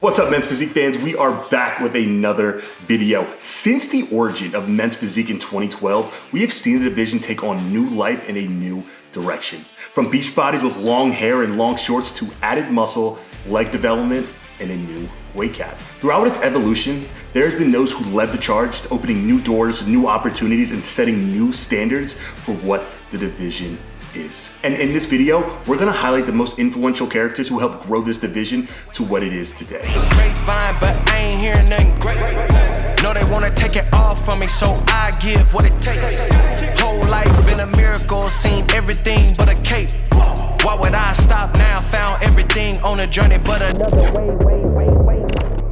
What's up, Men's Physique fans? We are back with another video. Since the origin of Men's Physique in 2012, we have seen the division take on new life in a new direction. From beach bodies with long hair and long shorts to added muscle, leg development, and a new weight cap. Throughout its evolution, there has been those who led the charge, opening new doors, new opportunities, and setting new standards for what the division is. And in this video, we're gonna highlight the most influential characters who helped grow this division to what it is today. Grapevine, but I ain't hearing nothing great. No, they wanna take it all from me, so I give what it takes. Whole life been a miracle, seen everything but a cape. Why would I stop now? Found everything on a journey, but another way.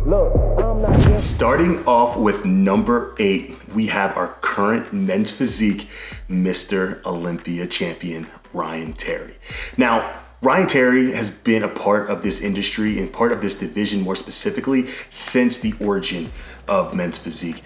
Look, I'm not here. Starting off with number 8, we have our current Men's Physique Mr. Olympia champion, Ryan Terry. Now, Ryan Terry has been a part of this industry and part of this division more specifically since the origin of Men's Physique.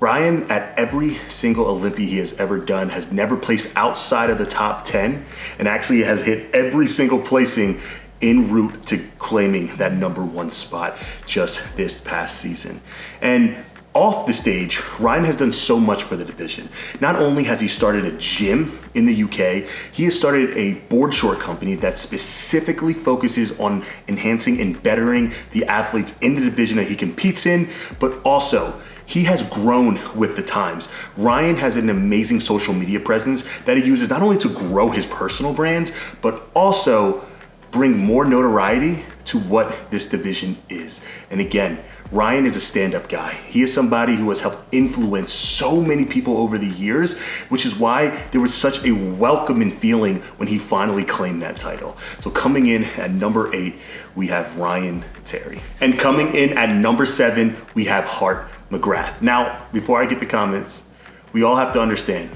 Ryan, at every single Olympia he has ever done, has never placed outside of the top 10 and actually has hit every single placing en route to claiming that #1 spot just this past season. And off the stage, Ryan has done so much for the division. Not only has he started a gym in the UK, he has started a board short company that specifically focuses on enhancing and bettering the athletes in the division that he competes in, but also he has grown with the times. Ryan has an amazing social media presence that he uses not only to grow his personal brands, but also bring more notoriety to what this division is. And again, Ryan is a stand-up guy. He is somebody who has helped influence so many people over the years, which is why there was such a welcoming feeling when he finally claimed that title. So coming in at number 8, we have Ryan Terry. And coming in at number 7, we have Hart McGrath. Now, before I get the comments, we all have to understand,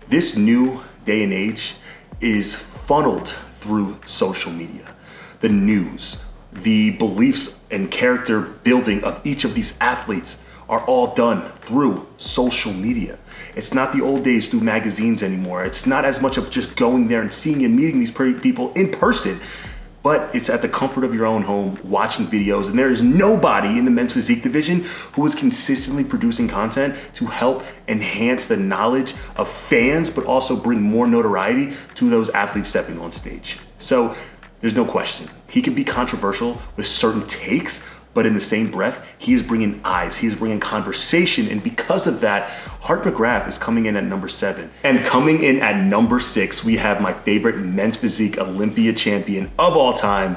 this new day and age is funneled through social media. The news, the beliefs and character building of each of these athletes are all done through social media. It's not the old days through magazines anymore. It's not as much of just going there and seeing and meeting these people in person, but it's at the comfort of your own home, watching videos, and there is nobody in the Men's Physique division who is consistently producing content to help enhance the knowledge of fans, but also bring more notoriety to those athletes stepping on stage. So there's no question, he can be controversial with certain takes, but in the same breath, he is bringing eyes, he is bringing conversation, and because of that, Hart McGrath is coming in at number 7. And coming in at number 6, we have my favorite Men's Physique Olympia champion of all time,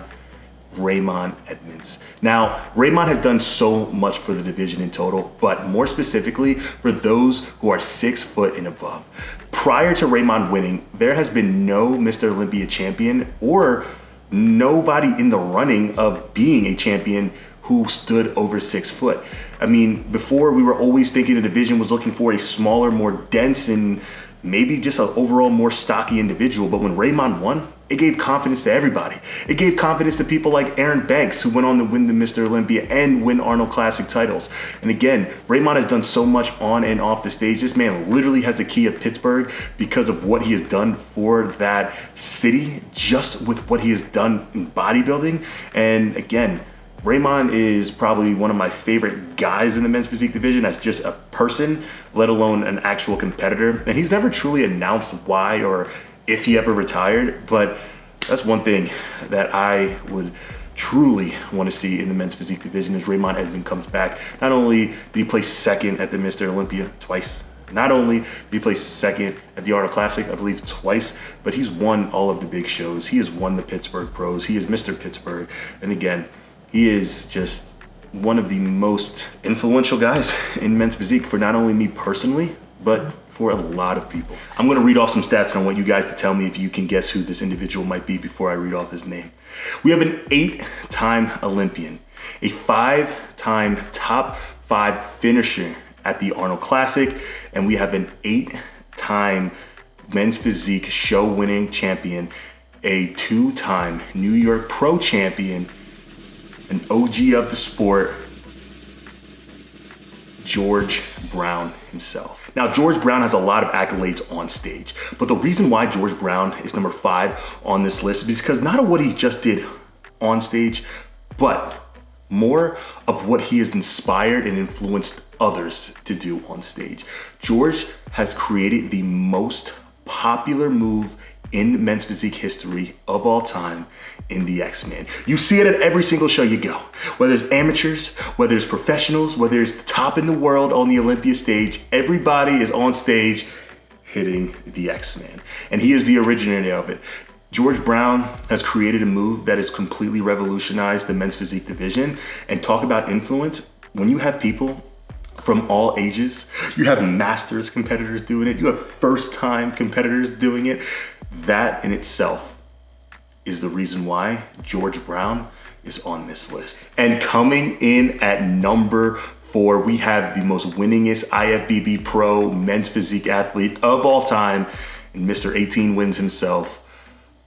Raymond Edmonds. Now, Raymond has done so much for the division in total, but more specifically for those who are 6 foot and above. Prior to Raymond winning, there has been no Mr. Olympia champion or nobody in the running of being a champion who stood over 6 foot. I mean, before we were always thinking the division was looking for a smaller, more dense, and maybe just an overall more stocky individual. But when Raymond won, it gave confidence to everybody. It gave confidence to people like Aaron Banks, who went on to win the Mr. Olympia and win Arnold Classic titles. And again, Raymond has done so much on and off the stage. This man literally has the key of Pittsburgh because of what he has done for that city, just with what he has done in bodybuilding. And again, Raymond is probably one of my favorite guys in the Men's Physique division as just a person, let alone an actual competitor. And he's never truly announced why or if he ever retired, but that's one thing that I would truly want to see in the Men's Physique division is Raymond Edmonds comes back. Not only did he place 2nd at the Mr. Olympia twice, not only did he place 2nd at the Arnold Classic, I believe twice, but he's won all of the big shows. He has won the Pittsburgh Pros. He is Mr. Pittsburgh. And again, he is just one of the most influential guys in Men's Physique for not only me personally, but for a lot of people. I'm gonna read off some stats and I want you guys to tell me if you can guess who this individual might be before I read off his name. We have an 8-time Olympian, a 5-time top 5 finisher at the Arnold Classic, and we have an 8-time Men's Physique show winning champion, a 2-time New York Pro champion, an OG of the sport, George Brown himself. Now, George Brown has a lot of accolades on stage, but the reason why George Brown is number 5 on this list is because not of what he just did on stage, but more of what he has inspired and influenced others to do on stage. George has created the most popular move in men's physique history of all time in the X-Man. You see it at every single show you go, whether it's amateurs, whether it's professionals, whether it's the top in the world on the Olympia stage, everybody is on stage hitting the X-Man. And he is the originator of it. George Brown has created a move that has completely revolutionized the men's physique division. And talk about influence, when you have people from all ages, you have masters competitors doing it, you have first-time competitors doing it, that in itself is the reason why George Brown is on this list. And coming in at number 4, we have the most winningest IFBB pro men's physique athlete of all time, and Mr. 18 wins himself,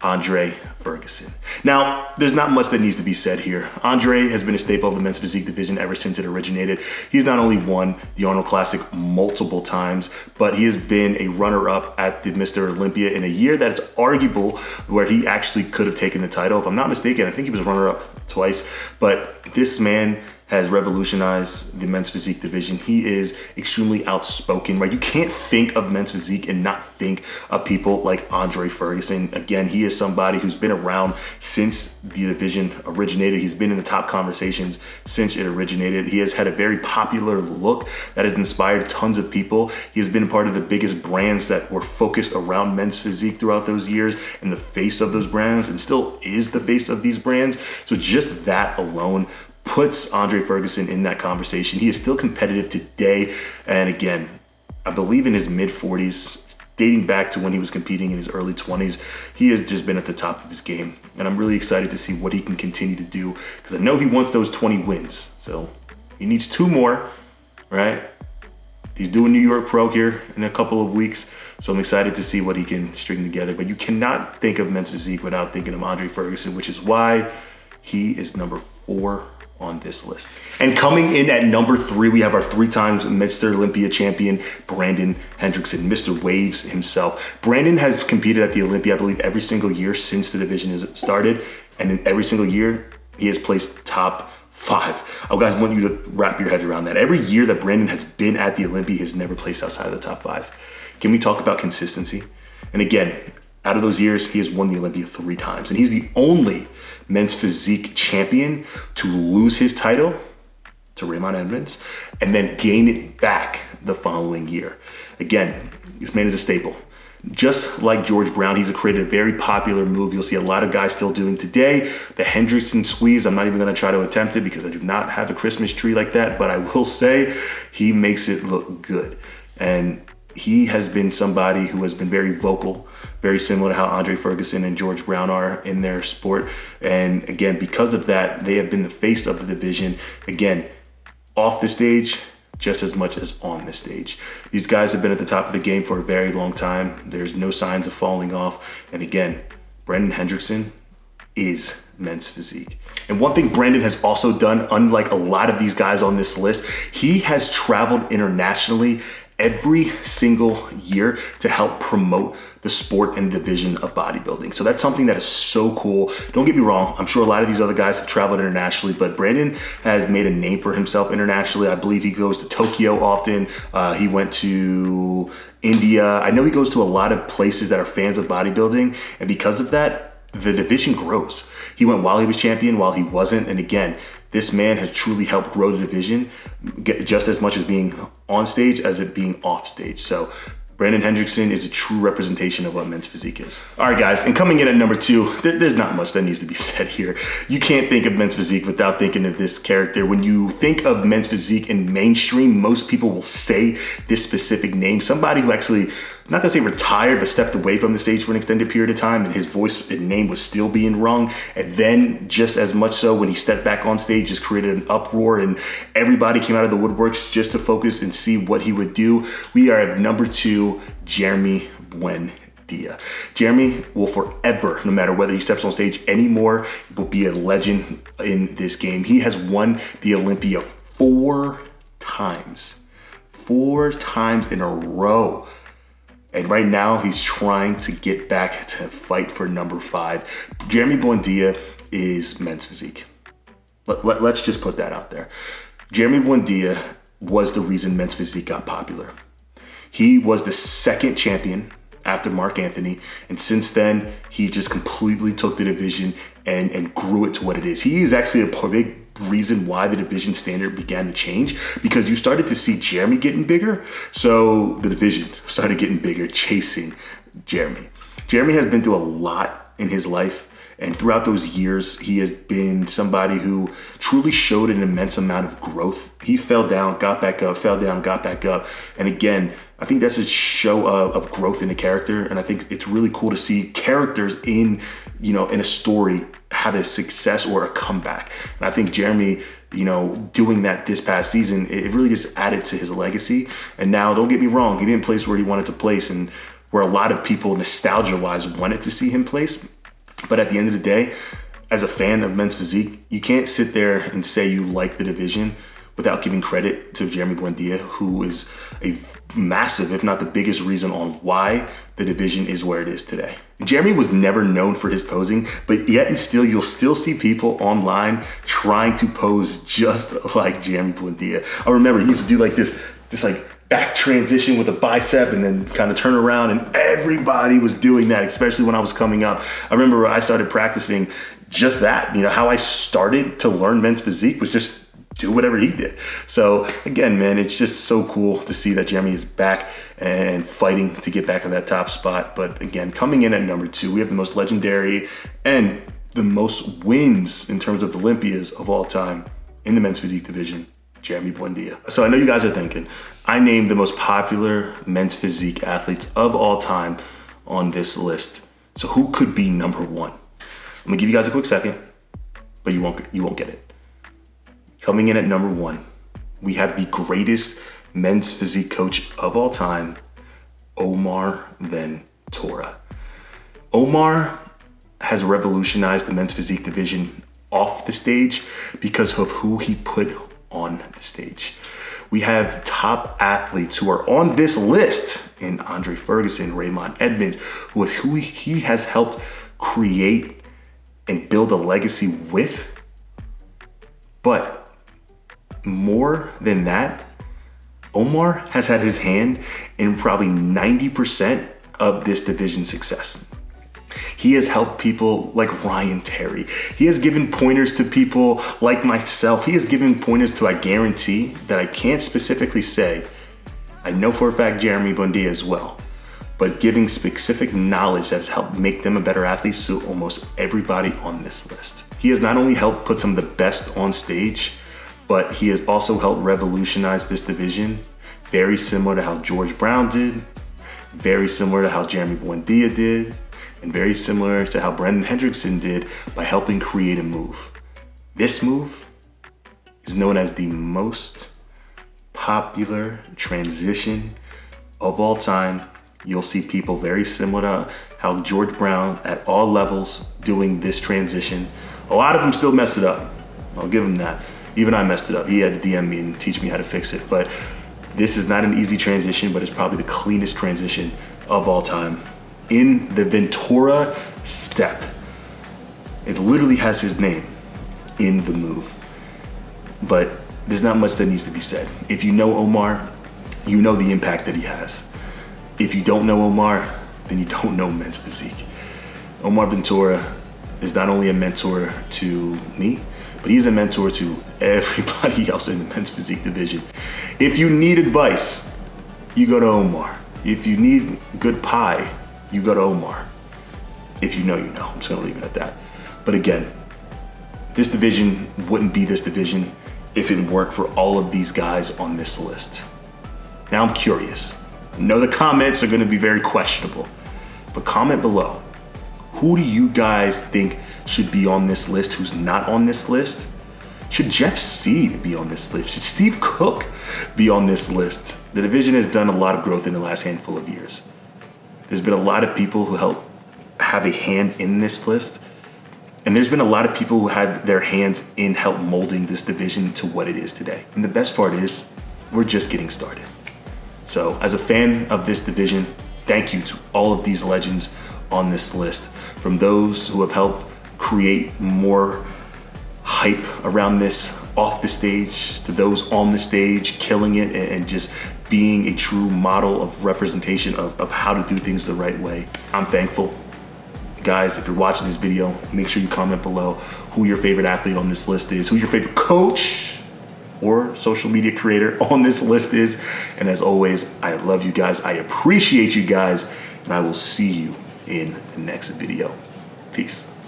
Andre Ferguson. Now, there's not much that needs to be said here. Andre has been a staple of the men's physique division ever since it originated. He's not only won the Arnold Classic multiple times, but he has been a runner-up at the Mr. Olympia in a year that is arguable where he actually could have taken the title. If I'm not mistaken, I think he was runner-up twice, but this man has revolutionized the men's physique division. He is extremely outspoken, right? You can't think of men's physique and not think of people like Andre Ferguson. Again, he is somebody who's been around since the division originated. He's been in the top conversations since it originated. He has had a very popular look that has inspired tons of people. He has been a part of the biggest brands that were focused around men's physique throughout those years, and the face of those brands, and still is the face of these brands. So just that alone puts Andre Ferguson in that conversation. He is still competitive today. And again, I believe in his mid 40s, dating back to when he was competing in his early 20s, he has just been at the top of his game. And I'm really excited to see what he can continue to do, because I know he wants those 20 wins. So he needs 2 more, right? He's doing New York Pro here in a couple of weeks. So I'm excited to see what he can string together. But you cannot think of men's physique without thinking of Andre Ferguson, which is why he is number 4 on this list. And coming in at number 3, we have our 3 times Mr. Olympia champion, Brandon Hendrickson, Mr. Waves himself. Brandon has competed at the Olympia, I believe, every single year since the division has started. And in every single year, he has placed top 5. I guys want you to wrap your head around that. Every year that Brandon has been at the Olympia, he has never placed outside of the top 5. Can we talk about consistency? And again, out of those years, he has won the Olympia 3 times. And he's the only men's physique champion to lose his title to Raymond Edmonds and then gain it back the following year. Again, this man is a staple. Just like George Brown, he's created a very popular move you'll see a lot of guys still doing today. The Hendrickson squeeze, I'm not even gonna try to attempt it because I do not have a Christmas tree like that, but I will say he makes it look good. And he has been somebody who has been very vocal, very similar to how Andre Ferguson and George Brown are in their sport. And again, because of that, they have been the face of the division. Again, off the stage, just as much as on the stage. These guys have been at the top of the game for a very long time. There's no signs of falling off. And again, Brandon Hendrickson is men's physique. And one thing Brandon has also done, unlike a lot of these guys on this list, he has traveled internationally every single year to help promote the sport and division of bodybuilding. So that's something that is so cool. Don't get me wrong, I'm sure a lot of these other guys have traveled internationally, but Brandon has made a name for himself internationally. I believe he goes to Tokyo often. He went to India. I know he goes to a lot of places that are fans of bodybuilding, and because of that, the division grows. He went while he was champion, while he wasn't, and again, this man has truly helped grow the division just as much as being on stage as it being off stage. So Brandon Hendrickson is a true representation of what men's physique is. All right, guys, and coming in at number 2, there's not much that needs to be said here. You can't think of men's physique without thinking of this character. When you think of men's physique in mainstream, most people will say this specific name. Somebody who actually, I'm not gonna say retired, but stepped away from the stage for an extended period of time, and his voice and name was still being rung. And then just as much so when he stepped back on stage, just created an uproar and everybody came out of the woodworks just to focus and see what he would do. We are at number 2, Jeremy Buendia. Jeremy will forever, no matter whether he steps on stage anymore, will be a legend in this game. He has won the Olympia 4 times. 4 times in a row. And right now he's trying to get back to fight for number 5. Jeremy Buendia is men's physique. Let's just put that out there. Jeremy Buendia was the reason men's physique got popular. He was the second champion after Mark Anthony, and since then, he just completely took the division and grew it to what it is. He is actually a big reason why the division standard began to change, because you started to see Jeremy getting bigger, so the division started getting bigger, chasing Jeremy. Jeremy has been through a lot in his life, and throughout those years, he has been somebody who truly showed an immense amount of growth. He fell down, got back up, fell down, got back up. And again, I think that's a show of growth in the character. And I think it's really cool to see characters in a story have a success or a comeback. And I think Jeremy, doing that this past season, it really just added to his legacy. And now, don't get me wrong, he didn't place where he wanted to place and where a lot of people nostalgia-wise wanted to see him place. But at the end of the day, as a fan of men's physique, you can't sit there and say you like the division without giving credit to Jeremy Buendia, who is a massive, if not the biggest reason on why the division is where it is today. Jeremy was never known for his posing, but yet and still, you'll still see people online trying to pose just like Jeremy Buendia. I remember he used to do like this back transition with a bicep and then kind of turn around, and everybody was doing that, especially when I was coming up. I remember I started practicing just that. How I started to learn men's physique was just do whatever he did. So again, man, it's just so cool to see that Jeremy is back and fighting to get back in that top spot. But again, coming in at number 2, we have the most legendary and the most wins in terms of Olympias of all time in the men's physique division, Jeremy Buendia. So I know you guys are thinking, I named the most popular men's physique athletes of all time on this list. So who could be number 1? I'm gonna give you guys a quick second, but you won't get it. Coming in at number 1, we have the greatest men's physique coach of all time, Omar Ventura. Omar has revolutionized the men's physique division off the stage because of who he put on the stage. We have top athletes who are on this list in Andre Ferguson, Raymond Edmonds, who he has helped create and build a legacy with. But more than that, Omar has had his hand in probably 90% of this division's success. He has helped people like Ryan Terry. He has given pointers to people like myself. He has given pointers to, I guarantee that I can't specifically say, I know for a fact Jeremy Buendia as well, but giving specific knowledge that has helped make them a better athlete to almost everybody on this list. He has not only helped put some of the best on stage, but he has also helped revolutionize this division, very similar to how George Brown did, very similar to how Jeremy Buendia did, and very similar to how Brendan Hendrickson did by helping create a move. This move is known as the most popular transition of all time. You'll see people very similar to how George Brown at all levels doing this transition. A lot of them still messed it up. I'll give him that. Even I messed it up. He had to DM me and teach me how to fix it. But this is not an easy transition, but it's probably the cleanest transition of all time. In the Ventura step. It literally has his name in the move. But there's not much that needs to be said. If you know Omar, you know the impact that he has. If you don't know Omar, then you don't know men's physique. Omar Ventura is not only a mentor to me, but he's a mentor to everybody else in the men's physique division. If you need advice, you go to Omar. If you need good pie, you go to Omar. If you know, you know. I'm just gonna leave it at that. But again, this division wouldn't be this division if it weren't for all of these guys on this list. Now I'm curious. I know the comments are gonna be very questionable, but comment below. Who do you guys think should be on this list who's not on this list? Should Jeff Seed be on this list? Should Steve Cook be on this list? The division has done a lot of growth in the last handful of years. There's been a lot of people who help have a hand in this list. And there's been a lot of people who had their hands in help molding this division to what it is today. And the best part is, we're just getting started. So as a fan of this division, thank you to all of these legends on this list. From those who have helped create more hype around this off the stage to those on the stage, killing it and just being a true model of representation of how to do things the right way. I'm thankful. Guys, if you're watching this video, make sure you comment below who your favorite athlete on this list is, who your favorite coach or social media creator on this list is. And as always, I love you guys. I appreciate you guys. And I will see you in the next video. Peace.